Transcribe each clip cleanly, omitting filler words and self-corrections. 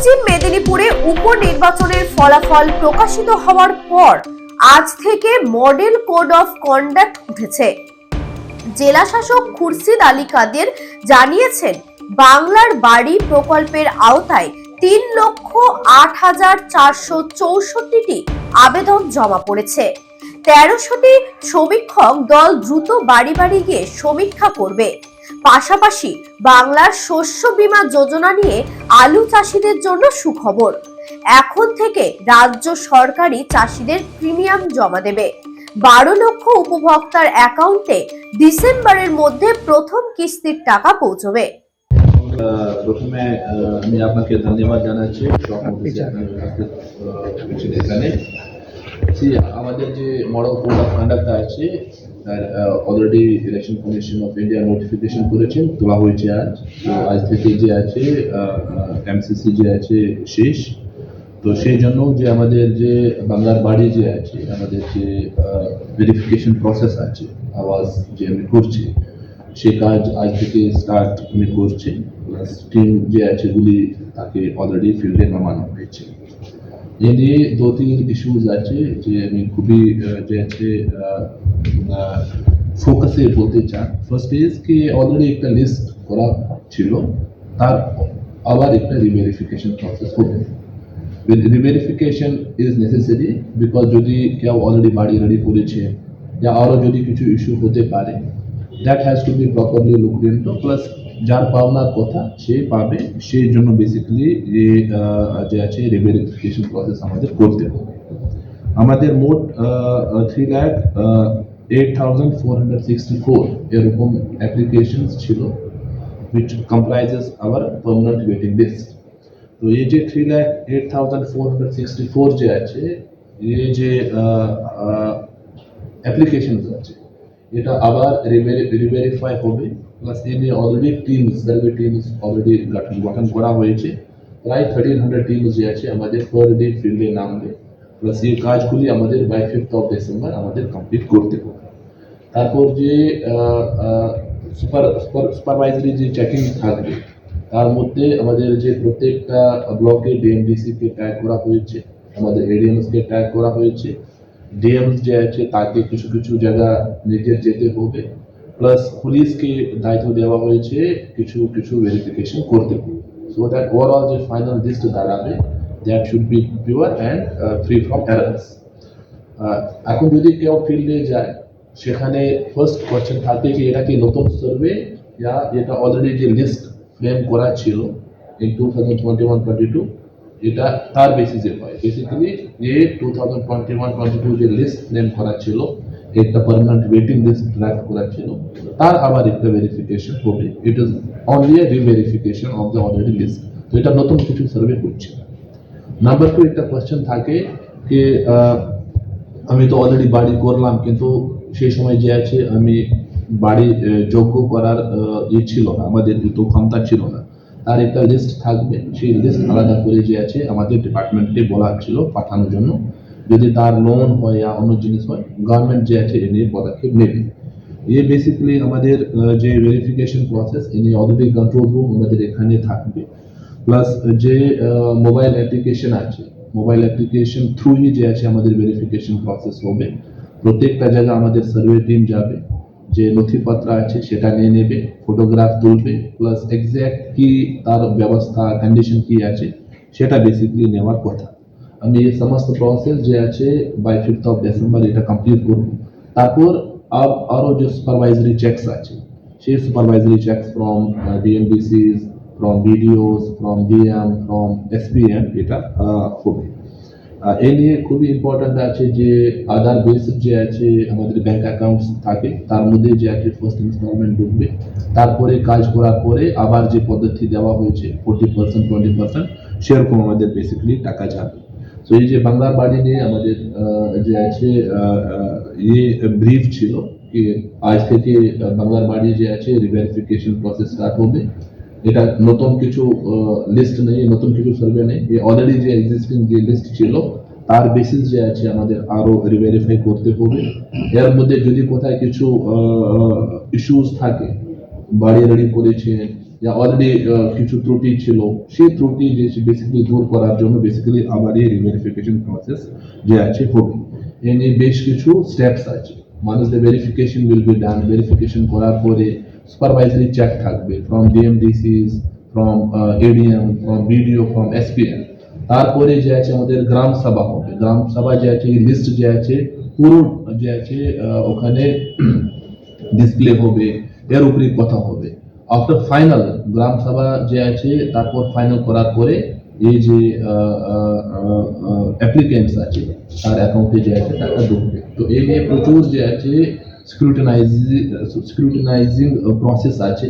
পশ্চিম মেদিনীপুরে উপনির্বাচনের ফলাফল প্রকাশিত হওয়ার পর আজ থেকে মডেল কোড অফ কন্ডাক্ট উঠেছে। জেলা শাসক খুরশিদ আলী কাদের জানিয়েছেন, বাংলার বাড়ি প্রকল্পের আওতায় 3,08,464টি আবেদন জমা পড়েছে। 1300টি সমীক্ষক দল দ্রুত বাড়ি বাড়ি গিয়ে সমীক্ষা করবে। পাশাপাশি বাংলার শস্য বীমা যোজনা নিয়ে আলু চাষিদের জন্য সুখবর, এখন থেকে রাজ্য সরকারি চাষিদের প্রিমিয়াম জমা দেবে। 12 লক্ষ উপভোক্তার অ্যাকাউন্টে ডিসেম্বরের মধ্যে প্রথম কিস্তির টাকা পৌঁছবে। প্রথমে আমি আপনাকে ধন্যবাদ জানাচ্ছি এখানে। আমাদের যে মডেল কোড অফ কন্ডাক্ট আছে তার already election commission of India notification করেছেন, তোলা হয়েছে আজ। তো আজ থেকে যে আছে এমসিসি যে আছে শেষ, তো সেই জন্য যে আমাদের যে বাংলার বাড়ি যে আছে, আমাদের যে ভেরিফিকেশন প্রসেস আছে আওয়াজ যে আমি করছি, সে কাজ আজ থেকে স্টার্ট আমি করছি। প্লাস টিম যে আছে গুলি তাকে অলরেডি ফিল্ডে নামানো হয়েছে। এই নিয়ে 2-3 ইস্যুজ আছে যে আমি খুবই যে আছে ফোকাসে বলতে চাই। ফার্স্ট ইজ কি অলরেডি একটা লিস্ট করা ছিল, তার আবার একটা রিভেরিফিকেশন প্রসেস হবে। রিভেরিফিকেশন ইজ নেসেসারি বিকজ যদি কেউ অলরেডি বাড়ি রেডি করেছে বা আরও যদি কিছু ইস্যু হতে পারে, that has to be properly looked into. Plus যার পাওনার কথা সে পাবে, সেই জন্য বেসিক্যালি যে আছে রিভেরিফিকেশন প্রসেস আমাদের করতে হবে। আমাদের মোট 3,08,464 এরকম অ্যাপ্লিকেশন ছিল, which comprises our permanent waiting list. তো এই যে 3,08,464 যে আছে, এই যে অ্যাপ্লিকেশন আছে, এটা আবার রিভেরিফাই হবে। প্লাস এই নিয়ে already teams, survey teams already গঠন করা হয়েছে। প্রায় 1,300 টিমস যে আছে আমাদের পার ডে ফিল্ডে নামবে। প্লাস এই কাজগুলি আমাদের বাই 5th of December আমাদের কমপ্লিট করতে হবে। তারপর যে সুপারভাইজারি যে চেকিং থাকবে, তার মধ্যে আমাদের যে প্রত্যেকটা ব্লকে ডিএমডিসিকে ট্যাগ করা হয়েছে, আমাদের এডিএমসকে ট্যাগ করা হয়েছে। ডিএমস যে আছে তাকে কিছু কিছু জায়গা নিজের যেতে হবে। প্লাস পুলিশকে দায়িত্ব দেওয়া হয়েছে কিছু কিছু ভেরিফিকেশন করতে হবে। সো দ্যাট ওভারঅল যে ফাইনাল লিস্ট দাঁড়াবে, that should be pure and free from errors. এখন যদি কেউ ফিল্ডে যায়, সেখানে ফার্স্ট কোয়েশ্চেন থাকে কি এটা কি নতুন সার্ভে या এটা অলরেডি যে লিস্ট ফ্রেম করা ছিল ইন 2021-22, এটা তার বেসিসে হয়। বেসিক্যালি এই 2021-22 যে লিস্ট ফ্রেম করা ছিল, একটা পার্মানেন্ট ওয়েটিং লিস্ট ড্রাফট করা ছিল, তার আবার একটা ভেরিফিকেশন হবে। It is only a reverification of the already list. তো এটা নতুন কিছু সার্ভে করছে। নাম্বার 2, একটা কোয়েশ্চেন থাকে যে আমি তো অলরেডি বাড়ি করলাম, কিন্তু সেই সময় যে আছে আমি বাড়ি যোগ্য করার ছিল না, আমাদের তো ক্ষমতা ছিল না, তার একটা লিস্ট থাকবে। সেই লিস্ট আলাদা করে যে আছে আমাদের ডিপার্টমেন্টে বলা ছিল পাঠানোর জন্য। যদি তার লোন হয় বা অন্য জিনিস হয়, গভর্নমেন্ট যে আছে এ নিয়ে পদক্ষেপ নেবে। ये বেসিক্যালি আমাদের যে ভেরিফিকেশন প্রসেস, এ নিয়ে অলরেডি কন্ট্রোল রুম আমাদের এখানে থাকবে। প্লাস যে মোবাইল অ্যাপ্লিকেশন আছে, মোবাইল অ্যাপ্লিকেশন থ্রুই যে আছে আমাদের ভেরিফিকেশন প্রসেস হবে। প্রত্যেকটা জায়গা আমাদের সার্ভে টিম যাবে, যে নথিপত্র আছে সেটা নিয়ে নেবে, ফটোগ্রাফ তুলবে, প্লাস এক্স্যাক্ট কি তার ব্যবস্থা কন্ডিশন কি আছে সেটা বেসিক্যালি নেওয়ার কথা। আমি এই সমস্ত প্রসেস যে আছে বাই 5th of December এটা কমপ্লিট করব। তারপর আরও যে সুপারভাইজারি চেকস আছে, সেই supervisory checks from DMDCs, from BDOs, from DM, from SPM এটা হবে। এই নিয়ে খুবই ইম্পর্টেন্ট আছে যে আধার বেস যে আছে আমাদের ব্যাংক অ্যাকাউন্টস থাকে, তার মধ্যে যে আছে ফার্স্ট ইনস্টলমেন্ট ঢুকবে। তারপরে কাজ করার পরে আবার যে পদ্ধতি দেওয়া হয়েছে 40%, 20%, সেরকম আমাদের বেসিক্যালি টাকা যাবে। তো এই যে বাংলার বাড়ি নিয়ে আমাদের যে আছে ইয়ে ব্রিফ ছিল কি আজ থেকে বাংলার বাড়ি যে আছে রিভেরিফিকেশন প্রসেস স্টার্ট হবে। এটা নতুন কিছু লিস্ট নেই, নতুন কিছু সার্ভে নেই, অলরেডি যে এক্সিস্টিং যে লিস্ট ছিল তার বেসিস যে আছে আমাদের আরো রিভেরিফাই করতে হবে। এর মধ্যে যদি কোথায় কিছু ইস্যুস থাকে, বাড়ি রেডি করেছেন অলরেডি কিছু ত্রুটি ছিল, সেই ত্রুটি যে বেসিক্যালি দূর করার জন্য বেসিক্যালি আবার এই রিভেরিফিকেশন প্রসেস যে আছে হবে। এ নিয়ে বেশ কিছু স্টেপস আছে। মানে the verification will be done, verification করার পরে সুপারভাইজারি চেক থাকবে from DMDCs, from ADM, from BDO, from SPM. তারপরে যে আছে আমাদের গ্রাম সভা হবে। গ্রাম সভা যে আছে লিস্ট যে আছে পুরো যে আছে ওখানে ডিসপ্লে হবে, এর উপরে কথা হবে। আফটার ফাইনাল গ্রাম সভা যে আছে তারপর ফাইনাল করার পরে এই যে অ্যাপ্লিকেন্টস আছে তার অ্যাকাউন্টে যে আছে টাকা ঢুকবে। তো এই নিয়ে প্রচুর যে আছে স্ক্রুটিনাইজিং প্রসেস আছে।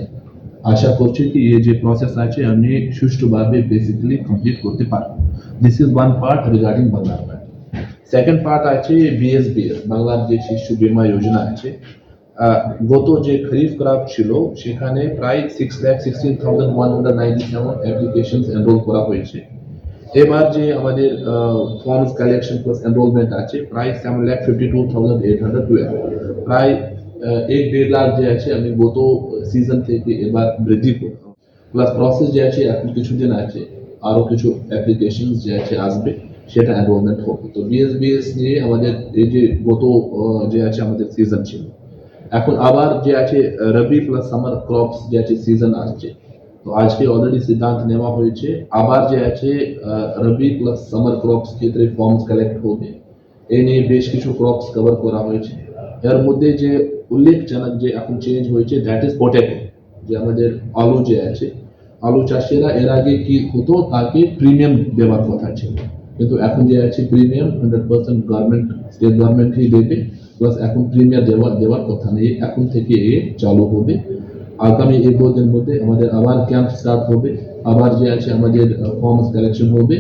আশা করছি কি এই যে প্রসেস আছে আমি সুষ্ঠুভাবে বেসিক্যালি কমপ্লিট করতে পারবো। This is one part regarding বাংলার পার্ট। সেকেন্ড পার্ট আছে বিএসবিএস, বাংলার যে শিশু বীমা যোজনা আছে। গত যে খরিফ ক্রপ ছিল সেখানে প্রায় 6,16,197 অ্যাপ্লিকেশনস এনরোল করা হয়েছে। এবার যে আমাদের ফর্মস কালেকশন প্লাস এনরোলমেন্ট আছে প্রায় 7,52,812, প্রায় 1-1.5 লাখ যে আছে আমি গত সিজন থেকে এবার বৃদ্ধি করলাম। প্লাস প্রসেস যে আছে এখন কিছুদিন আছে, আরো কিছু অ্যাপ্লিকেশন যে আছে আসবে, সেটা এনরোলমেন্ট হবে। তো বিএসবিএস নিয়ে আমাদের এই যে গত যে আছে আমাদের সিজন ছিল, এখন আবার যে আছে রবি প্লাস সামার ক্রপস যে আছে সিজন আসছে। তো আজকে অলরেডি সিদ্ধান্ত নেওয়া হয়েছে আবার যে আছে রবি প্লাস সামার ক্রপস ক্ষেত্রে ফর্মস কালেক্ট হবে। এই নিয়ে বেশ কিছু ক্রপস কভার করা হয়েছে। এর মধ্যে যে উল্লেখজনক যে এখন চেঞ্জ হয়েছে দ্যাট ইজ পটেটো। যে আমাদের আলু যে আছে, আলু চাষিরা এর আগে কি হতো তাকে প্রিমিয়াম দেওয়ার কথা ছিল, কিন্তু এখন যে আছে প্রিমিয়াম 100% গভর্নমেন্ট, স্টেট গভর্নমেন্টই দেবে। প্লাস এখন প্রিমিয়াম দেওয়ার কথা নেই, এখন থেকে এ চালু হবে। আগামী 1-2 দিনের মধ্যে আমাদের আবার ক্যাম্প স্টার্ট হবে, আবার যে আছে আমাদের ফর্মস কালেকশন হবে।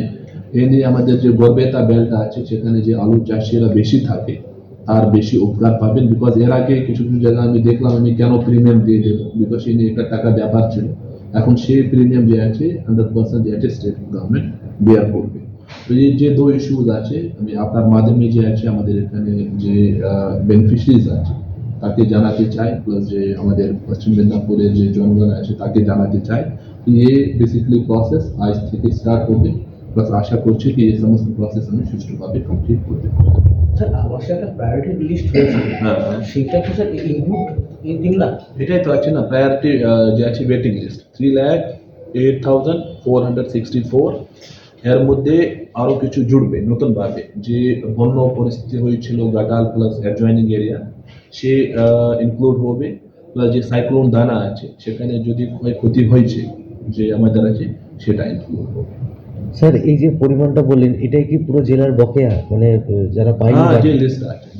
এই নিয়ে আমাদের যে গড়বেতা বেল্ট আছে সেখানে যে আলু চাষিরা বেশি থাকে তার বেশি উপকার পাবেন। বিকজ এর আগে কিছু কিছু জায়গায় আমি দেখলাম আমি কেন প্রিমিয়াম দিয়ে দেবো, বিকজ এই নিয়ে একটা টাকা ব্যাপার ছিল। এখন সেই প্রিমিয়াম যে আছে 100% যে আছে স্টেট গভর্নমেন্ট বেয়ার করবে। তো এই যে 2 ইস্যুজ আছে আমি আপনার মাধ্যমে যে আছে আমাদের এখানে যে বেনিফিশিয়ারিজ আছে তাকে জানাতে চাই, প্লাস যে আমাদের পশ্চিম মেদিনীপুরের যে জনগণ আছে তাকে জানাতে চাই ये बेसिकली প্রসেস আজ থেকে স্টার্ট হবে। প্লাস আশা করছি কি এই সমস্ত প্রসেস আমি সুষ্ঠুভাবে কমপ্লিট করতে পারবো। স্যার আমার সাথে একটা প্রায়োরিটি লিস্ট হয়েছে, সেটা কি স্যার ইনক্লুড এই 3 লাখ? এটাই তো আছে না প্রায়োরিটি যে আছে ওয়েটিং লিস্ট 3,08,464। এর মধ্যে আরো কিছু জুড়বে নতুনভাবে, যে বন্য পরিস্থিতি হয়েছিল গাটাল প্লাস অ্যাডজয়নিং এরিয়া সে ইনক্লুড হবে। প্লাস যে সাইক্লোন দানা আছে সেখানে যদি ক্ষয়ক্ষতি হয়েছে যে আমাদের আছে সেটা ইনক্লুড হবে। স্যার এই যে পরিমাণটা বললেন এটাই কি পুরো জেলার বকেয়া, মানে যারা পায়নি? হ্যাঁ,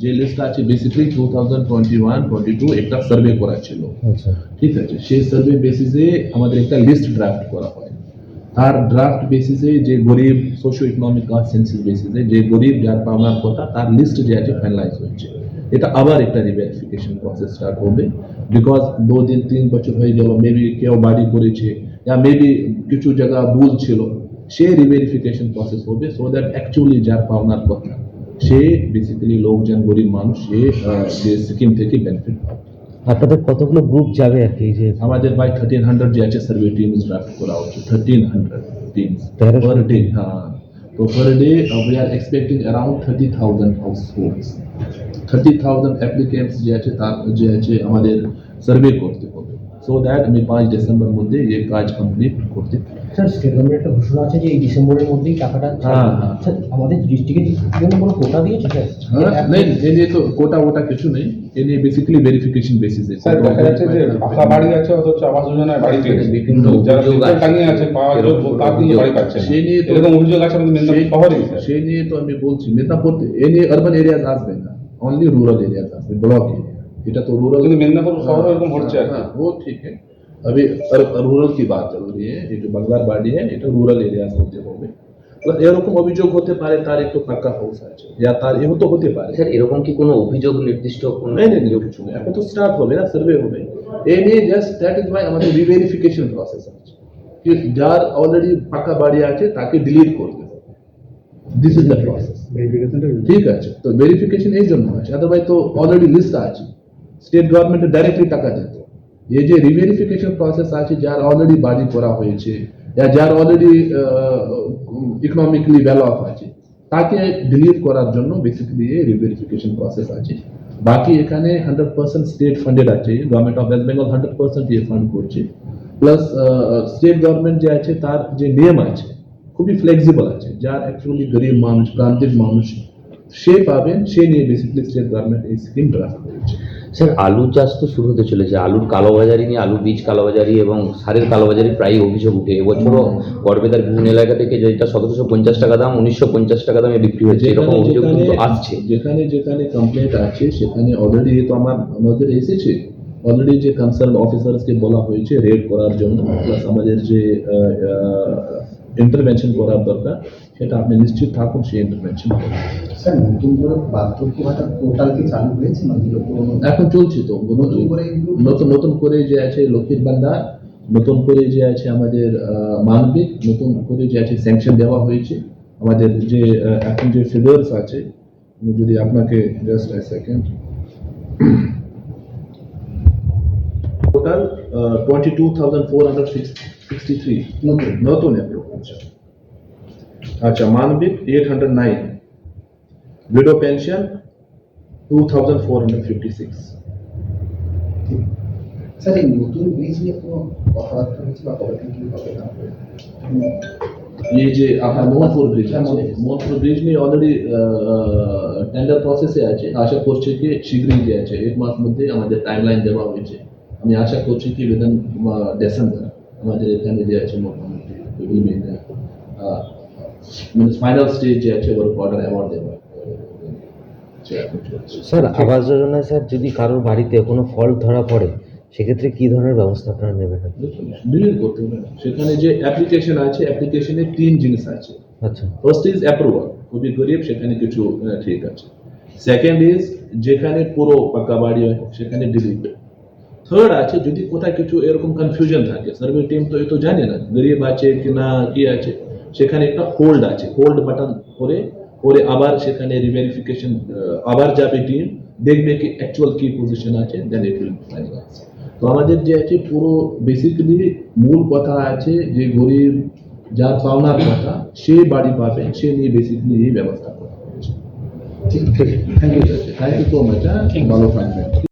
যে লিস্ট আছে বেসিক্যালি 2021-22 একটা সার্ভে করা ছিল। আচ্ছা, ঠিক আছে, সেই সার্ভে বেসিসে আমাদের একটা লিস্ট ড্রাফট করা হয়। তার ড্রাফট বেসিসে যে গরিব সোশিও ইকোনমিক সেন্সিস বেসিসে যে গরিব যার পাওনার কথা তার লিস্ট যে আছে ফাইনালাইজ হয়েছে। এটা আবার একটা রিভেরিফিকেশন প্রসেস স্টার্ট হবে। বিকজ 2-3 বছর হয়ে গেল, মেবি কেউ বাড়ি করেছে या মেবি কিছু জায়গা ভুল ছিল, সে রিভেরিফিকেশন প্রসেস হবে সো দ্যাট অ্যাকচুয়ালি যার পাওনার কথা সে বেসিক্যালি লোকজন গরিব মানুষ সে স্কিম থেকে বেনিফিট পাবে। আপনাদের কতগুলো গ্রুপ যাবে আর কি? এই যে আমাদের বাই 1300 যে আছে সার্ভে টিমস ড্রাফট করা হচ্ছে, 1300 টিমস 1300 per day। হ্যাঁ, তো per day we are expecting around 30,000 households, 30,000 applicants যে আছে তার যে আছে আমাদের সার্ভে করতে হবে সো দ্যাট আমি 5 ডিসেম্বর মধ্যে এই কাজ কমপ্লিট করতে পারি। স্যার স্টেট গভর্নমেন্ট একটা ঘোষণা আছে যে এই ডিসেম্বরের মধ্যেই টাকাটা হ্যাঁ, হ্যাঁ। স্যার আমাদের ডিস্ট্রিক্টের জন্য কোনো কোটা দিয়েছে স্যার? नहीं, ये नहीं तो कोटा वोटा কিছু নেই, ये बेसिकली वेरिफिकेशन बेसिस है। স্যার দেখা যাচ্ছে যে পাকা বাড়ি আছে অথচ আবাস যোজনায় বাড়ি পেয়েছে, বিভিন্ন যারা অভিযোগ শিল্পে আছে। টাঙিয়ে আছে পাওয়ার যোগ্য তারা কিন্তু বাড়ি পাচ্ছে না। সেই নিয়ে তো এরকম অভিযোগ আছে আমাদের মেদিনীপুর শহরেই স্যার। সেই নিয়ে তো আমি বলছি মেদিনীপুর এ নিয়ে আরবান এরিয়াজ আসবে না, অনলি রুরাল এরিয়াজ আসবে, ব্লক এরিয়া। এটা তো রুরাল, কিন্তু মেদিনীপুর শহরে এরকম হচ্ছে আর কি। हाँ, वो ठीक है। अभी रूरल की बात चल रही है, ये जो বাংলার বাড়ি है এটা রুরাল এরিয়াজ হতে হবে। প্লাস এরকম অভিযোগ হতে পারে তার একটু পাকা হাউস আছে या তার এও তো হতে পারে। স্যার এরকম কি কোনো অভিযোগ নির্দিষ্ট কোনো नहीं नहीं কিছু নেই, এখন তো স্টার্ট হবে না, সার্ভে হবে। এই নিয়ে জাস্ট দ্যাট ইজ ওয়াই আমাদের রিভেরিফিকেশন প্রসেস আছে, कि যার অলরেডি পাকা বাড়ি আছে তাকে ডিলিট করতে হবে। This is the process. ঠিক আছে, তো ভেরিফিকেশন এই জন্য আছে, আদারওয়াইজ তো অলরেডি লিস্ট আছে, স্টেট গভর্নমেন্ট ডাইরেক্টলি টাকা দিত। এই যে রিভেরিফিকেশন প্রসেস আছে যার অলরেডি বাড়ি করা হয়েছে যার অলরেডি ইকোনমিক্যালি ওয়েল অফ আছে তাকে ডিলিট করার জন্য বেসিক্যালি এই রিভেরিফিকেশন প্রসেস আছে। বাকি এখানে 100% স্টেট ফান্ডেড আছে, গভর্নমেন্ট অফ ওয়েস্ট বেঙ্গল 100% দিয়ে ফান্ড করছে, প্লাস স্টেট গভর্নমেন্ট যে আছে তার যে নিয়ম আছে খুবই ফ্লেক্সিবল আছে, যার অ্যাকচুয়ালি গরিব মানুষ প্রান্তিক মানুষ সে পাবেন, সে নিয়ে বেসিক্যালি স্টেট গভর্নমেন্ট এই স্কিম ড্রাফট করেছে। স্যার আলু চাষ তো শুরু হতে চলেছে, আলুর কালোবাজারি নিয়ে, আলুর বীজ কালোবাজারি এবং সারের কালোবাজারি প্রায় অভিযোগ উঠে। এবছরও গড়বেতার বিভিন্ন এলাকা থেকে যেটা 1750 টাকা দাম 1950 টাকা দামে বিক্রি হচ্ছে, এরকম অভিযোগ কিন্তু আসছে। যেখানে যেখানে কমপ্লেন্ট আছে সেখানে অলরেডি তো আমাদের এসেছে, অলরেডি যে কনসার্ন অফিসার্সকে বলা হয়েছে রেড করার জন্য, প্লাস আমাদের যে ইন্টারভেনশন করার দরকার সেটা আপনি নিশ্চিত থাকুন, সেই ইন্টারভেনশন স্যার নতুন করে বার্ধক্য ভাতা পোর্টাল কি চালু হয়েছে না? এখন চলছে তো নতুন করে যে আছে লক্ষ্মীর ভান্ডার, নতুন করে যে আছে আমাদের মানবিক, নতুন করে যে আছে স্যাংশন দেওয়া হয়েছে। আমাদের যে এখন যে ফিগার্স আছে, আমি যদি আপনাকে জাস্ট এ সেকেন্ড, টোটাল 22,463 নতুন অ্যাপ্রুভ হচ্ছে। আচ্ছা, মানবিক 809, widow pension 2,456। স্যার এই নতুন ব্রিজ নিয়ে কোনো কথাবার্তা হয়েছে বা কবে থেকে কি হবে না হবে? ये যে আপনার মোহনপুর ব্রিজ আছে, মোহনপুর ব্রিজ নিয়ে অলরেডি টেন্ডার প্রসেসে আছে, আশা করছি কি শীঘ্রই যে আছে 1 মাস মধ্যে আমাদের টাইমলাইন দেওয়া হয়েছে। আমি আশা করছি কি উইদিন ডিসেম্বর আমাদের এখানে যে আছে মোটামুটি ফাইনাল স্টেজ যে আছে ওর অর্ডার অ্যাওয়ার্ড দেওয়া। স্যার আবাস যোজনায় স্যার যদি কারোর বাড়িতে কোনো ফল্ট ধরা পড়ে সেক্ষেত্রে কি ধরনের ব্যবস্থা আপনারা নেবেন? ডিলিট করতে হবে। সেখানে যে অ্যাপ্লিকেশন আছে, অ্যাপ্লিকেশনে 3 জিনিস আছে। আচ্ছা, ফার্স্ট ইজ অ্যাপ্রুভাল, খুবই গরিব সেখানে কিছু ঠিক আছে। সেকেন্ড ইজ যেখানে পুরো পাকা বাড়ি হয় সেখানে ডিলিট। থার্ড আছে যদি কোথায় কিছু এরকম কনফিউশন থাকে, সার্ভে টিম তো এ তো জানে না গরিব আছে কি না কি আছে, সেখানে একটা হোল্ড আছে, হোল্ড বাটন করে আবার সেখানে রিভেরিফিকেশন আবার যাবে টিম, দেখবে কি অ্যাকচুয়াল কি পজিশন আছে, দেন ইট উইল ফাইনালাইজ। তো আমাদের যে আছে পুরো বেসিক্যালি মূল কথা আছে যে গরিব যার পাওনার কথা সে বাড়ি পাবে, সে নিয়ে বেসিক্যালি এই ব্যবস্থা করা হয়েছে। ঠিক thank you thank you so much, ভালো থাকবেন।